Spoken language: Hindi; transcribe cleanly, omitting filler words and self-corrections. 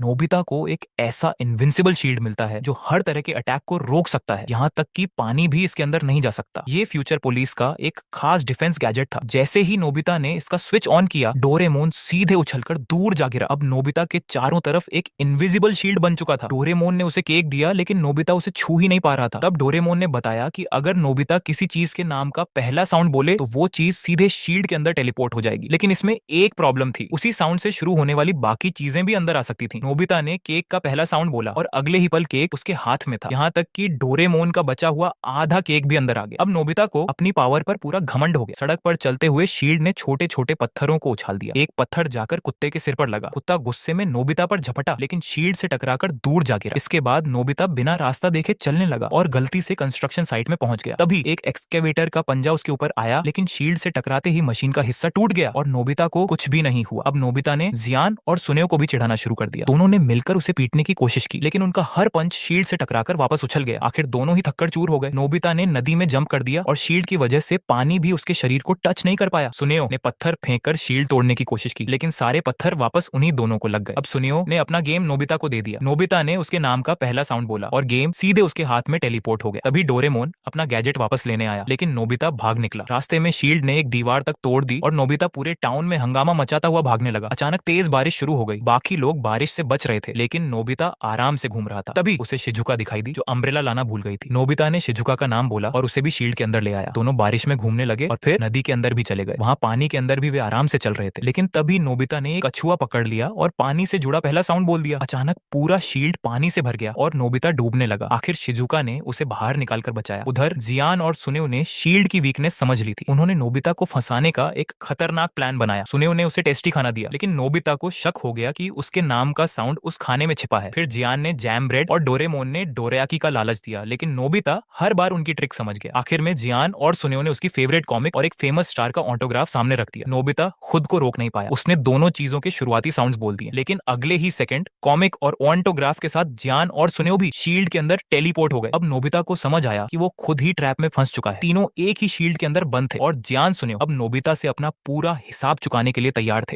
नोबिता को एक ऐसा इनविंसिबल शील्ड मिलता है जो हर तरह के अटैक को रोक सकता है, यहाँ तक कि पानी भी इसके अंदर नहीं जा सकता। ये फ्यूचर पुलिस का एक खास डिफेंस गैजेट था। जैसे ही नोबिता ने इसका स्विच ऑन किया, डोरेमोन सीधे उछलकर दूर जा गिरा। अब नोबिता के चारों तरफ एक इनविजिबल शील्ड बन चुका था। डोरेमोन ने उसे केक दिया, लेकिन नोबिता उसे छू ही नहीं पा रहा था। तब डोरेमोन ने बताया कि अगर नोबिता किसी चीज के नाम का पहला साउंड बोले तो वो चीज सीधे शील्ड के अंदर टेलीपोर्ट हो जाएगी। लेकिन इसमें एक प्रॉब्लम थी, उसी साउंड से शुरू होने वाली बाकी चीजें भी अंदर आ सकती थी। नोबिता ने केक का पहला साउंड बोला और अगले ही पल केक उसके हाथ में था, यहाँ तक कि डोरेमोन का बचा हुआ आधा केक भी अंदर आ गया। अब नोबिता को अपनी पावर पर पूरा घमंड हो गया। सड़क पर चलते हुए शील्ड ने छोटे छोटे पत्थरों को उछाल दिया। एक पत्थर जाकर कुत्ते के सिर पर लगा। कुत्ता गुस्से में नोबिता पर झपटा, लेकिन शील्ड से टकराकर दूर जा गिरा। इसके बाद नोबिता बिना रास्ता देखे चलने लगा और गलती से कंस्ट्रक्शन साइट में पहुंच गया। तभी एक एक्सकेवेटर का पंजा उसके ऊपर आया, लेकिन शील्ड से टकराते ही मशीन का हिस्सा टूट गया और नोबिता को कुछ भी नहीं हुआ। अब नोबिता ने जियान और सुनेओ को भी चिढ़ाना शुरू कर दिया। दोनों ने मिलकर उसे पीटने की कोशिश की, लेकिन उनका हर पंच शील्ड से टकराकर वापस उछल गया। आखिर दोनों ही थक्कड़ चूर हो गए। नोबिता ने नदी में जंप कर दिया और शील्ड की वजह से पानी भी उसके शरीर को टच नहीं कर पाया। सुनेओ ने पत्थर फेंककर शील्ड तोड़ने की कोशिश की, लेकिन सारे पत्थर वापस उन्हीं दोनों को लग गए। अब सुनेओ ने अपना गेम नोबिता को दे दिया। नोबिता ने उसके नाम का पहला साउंड बोला और गेम सीधे उसके हाथ में टेलीपोर्ट हो गया। तभी डोरेमोन अपना गैजेट वापस लेने आया, लेकिन नोबिता भाग निकला। रास्ते में शील्ड ने एक दीवार तक तोड़ दी और नोबिता पूरे टाउन में हंगामा मचाता हुआ भागने लगा। अचानक तेज बारिश शुरू हो गई। बाकी लोग बारिश से बच रहे थे, लेकिन नोबिता आराम से घूम रहा था। तभी उसे शिजुका दिखाई दी, जो अम्ब्रेला लाना भूल गई थी। नोबिता ने शिजुका का नाम बोला और उसे भी शील्ड के अंदर ले आया। दोनों बारिश में घूमने लगे और फिर नदी के अंदर भी चले गए। वहां पानी के अंदर भी वे आराम से चल रहे थे, लेकिन तभी नोबिता ने एक कछुआ पकड़ लिया और पानी से जुड़ा पहला साउंड बोल दिया। अचानक पूरा शील्ड पानी से भर गया और नोबिता डूबने लगा। आखिर शिजुका ने उसे बाहर निकालकर बचाया। उधर जियान और सुनेओ ने शील्ड की वीकनेस समझ ली थी। उन्होंने नोबिता को फंसाने का एक खतरनाक प्लान बनाया। सुनेओ ने उसे टेस्टी खाना दिया, लेकिन नोबिता को शक हो गया कि उसके नाम का साउंड उस खाने में छिपा है। फिर जियान ने जैम ब्रेड और डोरेमोन ने डोरेयाकी का लालच दिया, लेकिन नोबिता हर बार उनकी ट्रिक समझ गया। आखिर में जियान और सुनेओ ने उसकी फेवरेट कॉमिक और एक फेमस स्टार का ऑटोग्राफ सामने रख दिया। नोबिता खुद को रोक नहीं पाया। उसने दोनों चीजों के शुरुआती साउंड्स बोल दिए, लेकिन अगले ही सेकंड कॉमिक और ऑटोग्राफ के साथ जियान और सुनेओ भी शील्ड के अंदर टेलीपोर्ट हो गए। अब नोबिता को समझ आया कि वो खुद ही ट्रैप में फंस चुका है। तीनों एक ही शील्ड के अंदर बंद थे और जियान सुनेओ अब नोबिता से अपना पूरा हिसाब चुकाने के लिए तैयार थे।